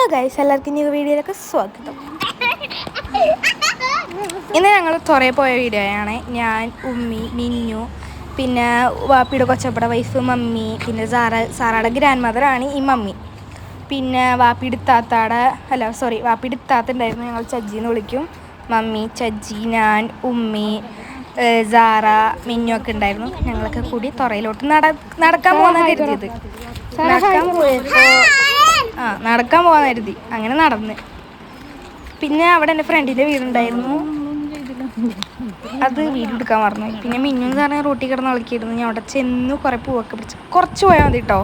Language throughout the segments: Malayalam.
ഹലോ ഗൈസ്, എല്ലാവർക്കും ഈ വീഡിയോയിലേക്ക് സ്വാഗതം. ഇന്ന് ഞങ്ങൾ തുറയെ പോയ വീഡിയോയാണ്. ഞാൻ, ഉമ്മി, മിന്നു, പിന്നെ വാപ്പിയുടെ കൊച്ചപ്പട വൈഫ് മമ്മി, പിന്നെ സാറയുടെ ഗ്രാൻഡ് മദറാണ് ഈ മമ്മി. പിന്നെ വാപ്പിയുടെ ഇത്താത്ത ഉണ്ടായിരുന്നു, ഞങ്ങൾ ചജ്ജിന്ന് വിളിക്കും. മമ്മി, ചജ്ജി, ഞാൻ, ഉമ്മി, സാറ, മിന്നു ഒക്കെ ഉണ്ടായിരുന്നു. ഞങ്ങളൊക്കെ കൂടി തുറയിലോട്ട് നടക്കാൻ പോകുന്ന കരുതിയത്. നടക്കാൻ പോകാൻ കരുതി. അങ്ങനെ നടന്ന്. പിന്നെ അവിടെ എൻ്റെ ഫ്രണ്ടിൻ്റെ വീടുണ്ടായിരുന്നു, അത് വീഡിയോ എടുക്കാൻ മറന്നു. പിന്നെ മിന്നു പറഞ്ഞ റോട്ടിൽ കിടന്ന് കളിക്കായിരുന്നു. ഞാൻ അവിടെ ചെന്ന് കുറേ പൂവൊക്കെ പിടിച്ച് കുറച്ച് പോയാൽ മതി കേട്ടോ.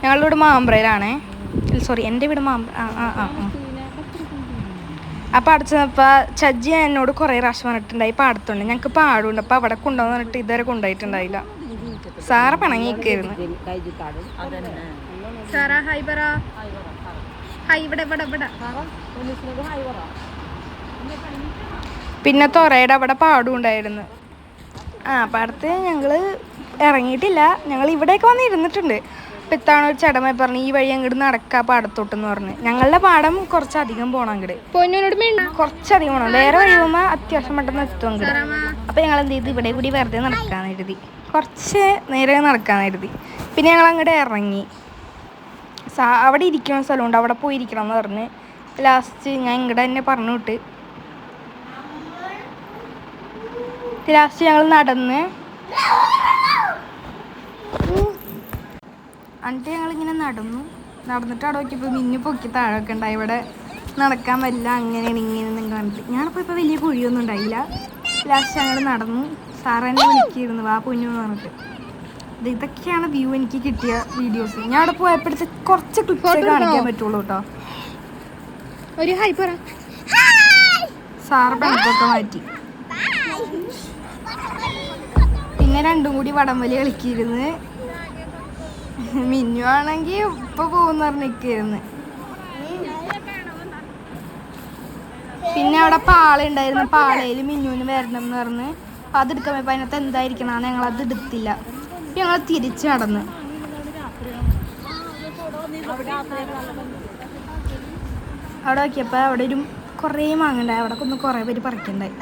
ഞങ്ങളുടെ വീട് മാമ്പ്രയിലാണേ, സോറി എൻ്റെ വീട് അപ്പോൾ അവിടെ ചെന്നപ്പോൾ ചജ്ജി എന്നോട് കുറേ പ്രാവശ്യം പറഞ്ഞിട്ടുണ്ടായി പാടത്തുണ്ട്, ഞങ്ങൾക്ക് പാടുണ്ട്, അപ്പോൾ അവിടെ കൊണ്ടുപോകുന്ന പറഞ്ഞിട്ട് ഇതുവരെ കൊണ്ടുപോയിട്ടുണ്ടായില്ല. സാറ പിണങ്ങിയിരിക്കായിരുന്നു. പിന്നെ തുറയുടെ അവിടെ പാടും ഉണ്ടായിരുന്നു. പാടത്ത് ഞങ്ങൾ ഇറങ്ങിയിട്ടില്ല, ഞങ്ങൾ ഇവിടെയൊക്കെ വന്ന് ഇരുന്നിട്ടുണ്ട്. അപ്പം ഇത്താണ് ഒരു ചടമായി പറഞ്ഞ് ഈ വഴി അങ്ങോട്ട് നടക്കാം പാടത്തോട്ടെന്ന് പറഞ്ഞ്. ഞങ്ങളുടെ പാടം കുറച്ചധികം പോകണം, അങ്ങോട്ട് കുറച്ചധികം പോകണം. വേറെ വഴി പോകുമ്പോൾ അത്യാവശ്യം പെട്ടെന്ന് എത്തും അങ്ങോട്ട്. അപ്പം ഞങ്ങൾ എന്ത് ചെയ്ത് ഇവിടെ കൂടി വെറുതെ നടക്കാമെന്ന് കരുതി, കുറച്ച് നേരം നടക്കാമെന്ന് കരുതി. പിന്നെ ഞങ്ങൾ അങ്ങോട്ട് ഇറങ്ങി. അവിടെ ഇരിക്കുന്ന സ്ഥലമുണ്ട്, അവിടെ പോയി ഇരിക്കണം എന്ന് പറഞ്ഞ് ലാസ്റ്റ് ഞാൻ ഇങ്ങോട്ട് തന്നെ പറഞ്ഞു വിട്ട്. ലാസ്റ്റ് ഞങ്ങൾ നടന്ന് എന്നിട്ട് ഞങ്ങളിങ്ങനെ നടന്നിട്ട് അവിടെ നോക്കിയപ്പോൾ മിന്നു പൊക്കി താഴെയൊക്കെ ഉണ്ടായി. ഇവിടെ നടക്കാൻ പറ്റില്ല, അങ്ങനെയാണ് ഇങ്ങനെയൊന്നും കണ്ടിട്ട്. ഞാനിപ്പോൾ വലിയ കുഴിയൊന്നും ഉണ്ടായില്ല. ലാസ്റ്റ് ഞങ്ങൾ നടന്നു. സാറെന്നെ വിളിക്കിയിരുന്നു, വാ പൊന്നു എന്ന് പറഞ്ഞിട്ട്. ഇതൊക്കെയാണ് വ്യൂ എനിക്ക് കിട്ടിയ വീഡിയോസ്. ഞാൻ അവിടെ പോയപ്പോഴത്തെ കുറച്ച് ക്ലിപ്സ് കാണിക്കാൻ പറ്റുള്ളൂ കേട്ടോ. ഒരു ഹൈ പറ. സാറ് ബൈക്കൊക്കെ മാറ്റി. പിന്നെ രണ്ടും കൂടി വടംവലി കളിക്കിരുന്ന്. മിന്നു ആണെങ്കിൽ ഇപ്പൊ പോകുന്ന പറഞ്ഞിരിക്കുന്നു. പിന്നെ അവിടെ പാളുണ്ടായിരുന്നു, പാളയിൽ മിന്നുവിന് വരണം എന്ന് പറഞ്ഞ് അതെടുക്കാൻ പോയപ്പോൾ അതിനകത്ത് എന്തായിരിക്കണം, ഞങ്ങളത് എടുത്തില്ല. ഞങ്ങൾ തിരിച്ച് നടന്ന് അവിടെ നോക്കിയപ്പോൾ അവിടെ കുറേ മാങ്ങ ഉണ്ടായി. അവിടെ കുറേ പേര് പറിക്കണ്ടായി.